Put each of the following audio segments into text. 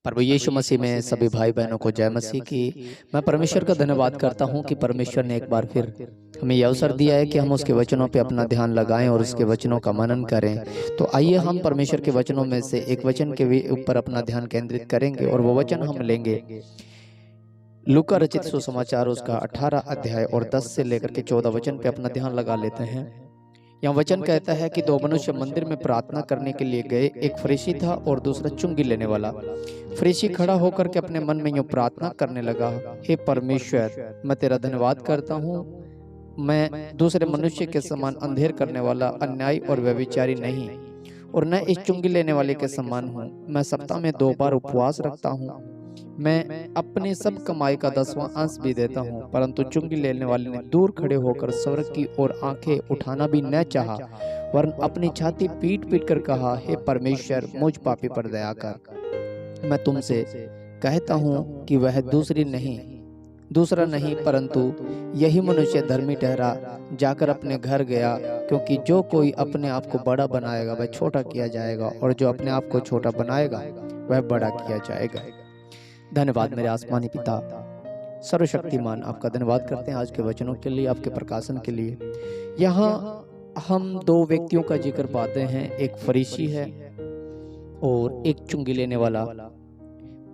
प्रभु यीशु मसीह में सभी भाई बहनों को जय मसीह की। मैं परमेश्वर का धन्यवाद करता हूं कि परमेश्वर ने एक बार फिर हमें यह अवसर दिया है कि हम उसके वचनों पे अपना ध्यान लगाएं और उसके वचनों का मनन करें। तो आइए हम परमेश्वर के वचनों में से एक वचन के ऊपर अपना ध्यान केंद्रित करेंगे और वो वचन हम लेंगे लूका रचित सुसमाचार उसका 18 अध्याय और 10 से लेकर के 14 वचन पे अपना ध्यान लगा लेते हैं। यहाँ वचन कहता है कि दो मनुष्य मंदिर में प्रार्थना करने के लिए गए, एक फरीसी था और दूसरा चुंगी लेने वाला। फरीसी खड़ा होकर के अपने मन में यूं प्रार्थना करने लगा, हे परमेश्वर, मैं तेरा धन्यवाद करता हूँ, मैं दूसरे मनुष्य के समान अंधेर करने वाला, अन्यायी और व्यभिचारी नहीं, और न इस चुंगी लेने वाले के समान हूँ। मैं सप्ताह में 2 बार उपवास रखता हूँ, मैं अपनी सब कमाई का 10वां अंश भी देता हूँ। परंतु चुंगी लेने वाले ने दूर खड़े होकर स्वर्ग की ओर आंखें उठाना भी न चाहा, वरन अपनी छाती पीट पीट कर कहा, हे परमेश्वर, मुझ पापी पर दया कर। मैं तुमसे कहता हूँ कि वह दूसरा नहीं परंतु यही मनुष्य धर्मी ठहरा, जाकर अपने घर गया। क्योंकि जो कोई अपने आप को बड़ा बनाएगा वह छोटा किया जाएगा, और जो अपने आप को छोटा बनाएगा वह बड़ा किया जाएगा। धन्यवाद मेरे आसमानी पिता सर्वशक्तिमान, आपका धन्यवाद करते हैं आज के वचनों के लिए, आपके प्रकाशन के लिए। यहाँ हम 2 व्यक्तियों का जिक्र पाते हैं, एक फरीसी है और एक चुंगी लेने वाला।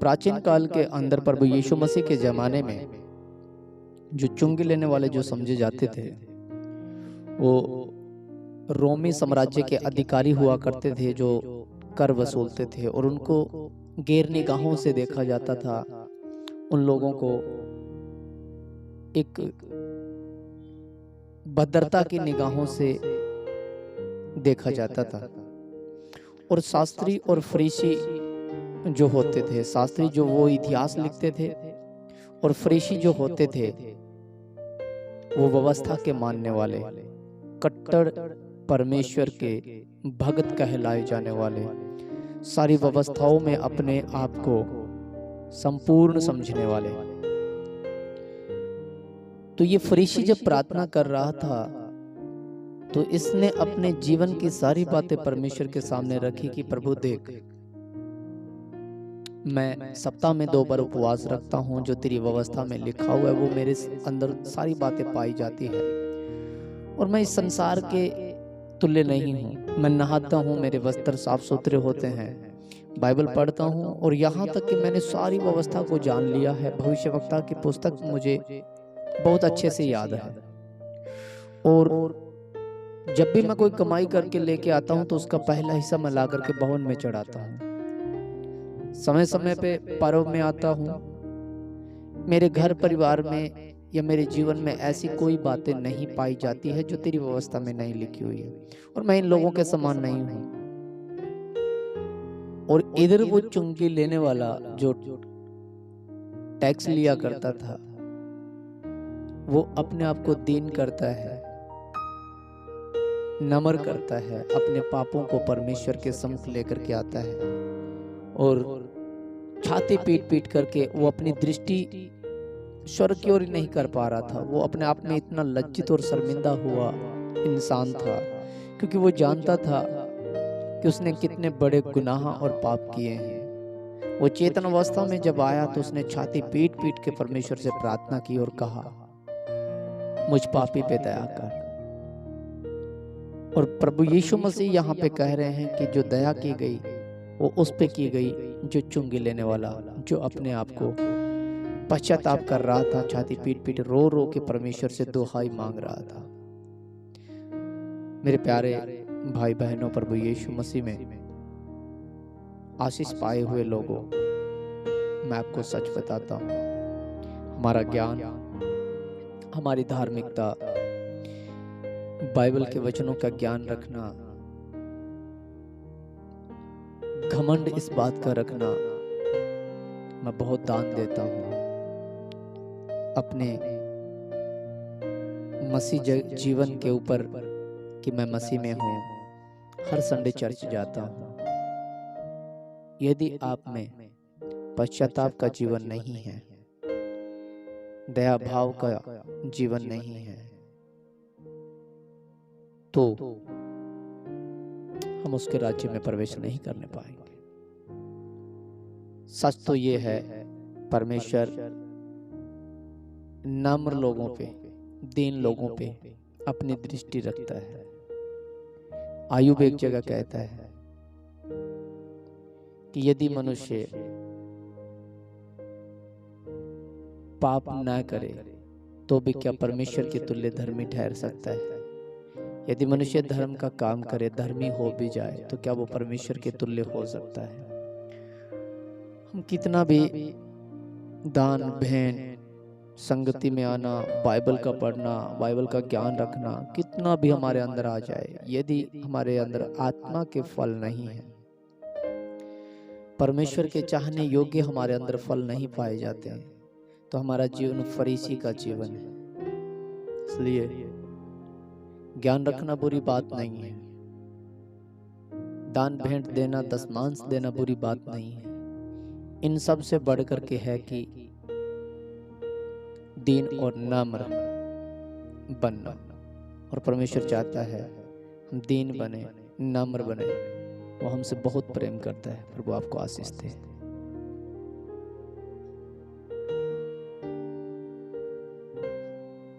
प्राचीन काल के अंदर प्रभु यीशु मसीह के जमाने में जो चुंगी लेने वाले जो समझे जाते थे, वो रोमी साम्राज्य के अधिकारी हुआ करते थे, जो कर वसूलते थे, और उनको गैर निगाहों से देखा जाता था। उन लोगों को एक भद्रता की निगाहों से देखा जाता था। और शास्त्री और फरीसी जो होते थे, शास्त्री जो वो इतिहास लिखते थे, और फरीसी जो होते थे वो व्यवस्था के मानने वाले, कट्टर परमेश्वर के भक्त कहलाए जाने वाले, सारी व्यवस्थाओं में अपने आप को संपूर्ण समझने वाले। तो ये फरीसी जब प्रार्थना कर रहा था तो इसने अपने जीवन की सारी बातें परमेश्वर के सामने रखी कि प्रभु देख, मैं सप्ताह में 2 बार उपवास रखता हूँ, जो तेरी व्यवस्था में लिखा हुआ है वो मेरे अंदर सारी बातें पाई जाती है, और मैं इस संसार के तुल्य नहीं हूँ। मैं नहाता हूँ, मेरे वस्त्र साफ सुथरे होते हैं, बाइबल पढ़ता हूँ, और यहाँ तक कि मैंने सारी व्यवस्था को जान लिया है। भविष्यवक्ता की पुस्तक मुझे बहुत अच्छे से याद है, और जब भी मैं कोई कमाई करके लेके आता हूँ तो उसका पहला हिस्सा मैं ला करके भवन में चढ़ाता हूँ। समय समय पे पर्व में आता हूँ। मेरे घर परिवार में या मेरे जीवन में ऐसी कोई बातें नहीं पाई जाती है जो तेरी व्यवस्था में नहीं लिखी हुई है, और मैं इन लोगों के समान नहीं हूँ। और इधर वो चुंगी लेने वाला जो टैक्स लिया करता था, वो अपने आप को दीन करता है, नम्र करता है, अपने पापों को परमेश्वर के सम्मुख लेकर के आता है, और छाती पीट पीट करके वो अपनी दृष्टि स्वर्ग की ओर नहीं कर पा रहा था। वो अपने आप में इतना लज्जित और शर्मिंदा हुआ इंसान था, क्योंकि वो जानता था कि उसने कितने बड़े गुनाह और पाप किए हैं। वो चेतन अवस्था में जब आया तो उसने छाती पीट पीट के परमेश्वर से प्रार्थना की और कहा, मुझ पापी पे दया कर। और प्रभु यीशु मसीह यहाँ पे कह रहे हैं कि जो दया की गई वो उस पे की गई जो चुंगी लेने वाला, जो अपने आप को पश्चाताप कर रहा था, छाती पीट पीट रो रो के परमेश्वर से दुहाई मांग रहा था। मेरे प्यारे भाई बहनों, प्रभु यीशु मसीह में आशीष पाए हुए लोगों, मैं आपको सच बताता हूँ, हमारा ज्ञान, हमारी धार्मिकता, बाइबल के वचनों का ज्ञान रखना, घमंड इस बात का रखना, मैं बहुत दान देता हूँ अपने मसीह जीवन के ऊपर कि मैं मसीह में हूँ, हर संडे चर्च जाता हूँ। यदि आप में पश्चाताप का जीवन नहीं है, दया भाव का जीवन नहीं है, तो हम उसके राज्य में प्रवेश नहीं करने पाएंगे। सच तो ये है, परमेश्वर नम्र लोगों पे, दीन लोगों पे अपनी दृष्टि रखता है। आयुब एक जगह कहता है कि यदि मनुष्य पाप ना करे तो भी क्या परमेश्वर के तुल्य धर्मी ठहर सकता है? यदि मनुष्य धर्म का काम करे, धर्मी हो भी जाए, तो क्या वो परमेश्वर के तुल्य हो सकता है? हम कितना भी दान, भेंट, संगति में आना, बाइबल का पढ़ना, बाइबल का ज्ञान रखना, कितना भी हमारे अंदर आ जाए, यदि हमारे अंदर आत्मा के फल नहीं है, परमेश्वर के चाहने योग्य हमारे अंदर फल नहीं पाए जाते हैं, तो हमारा जीवन फरीसी का जीवन है। इसलिए ज्ञान रखना बुरी बात नहीं है, दान भेंट देना, दशमांश देना बुरी बात नहीं है। इन सब से बढ़ कर के है कि दीन और नम्र बनना। और परमेश्वर चाहता है हम दीन बने, नम्र बने। वो हमसे बहुत प्रेम करता है। प्रभु आपको आशीष दे।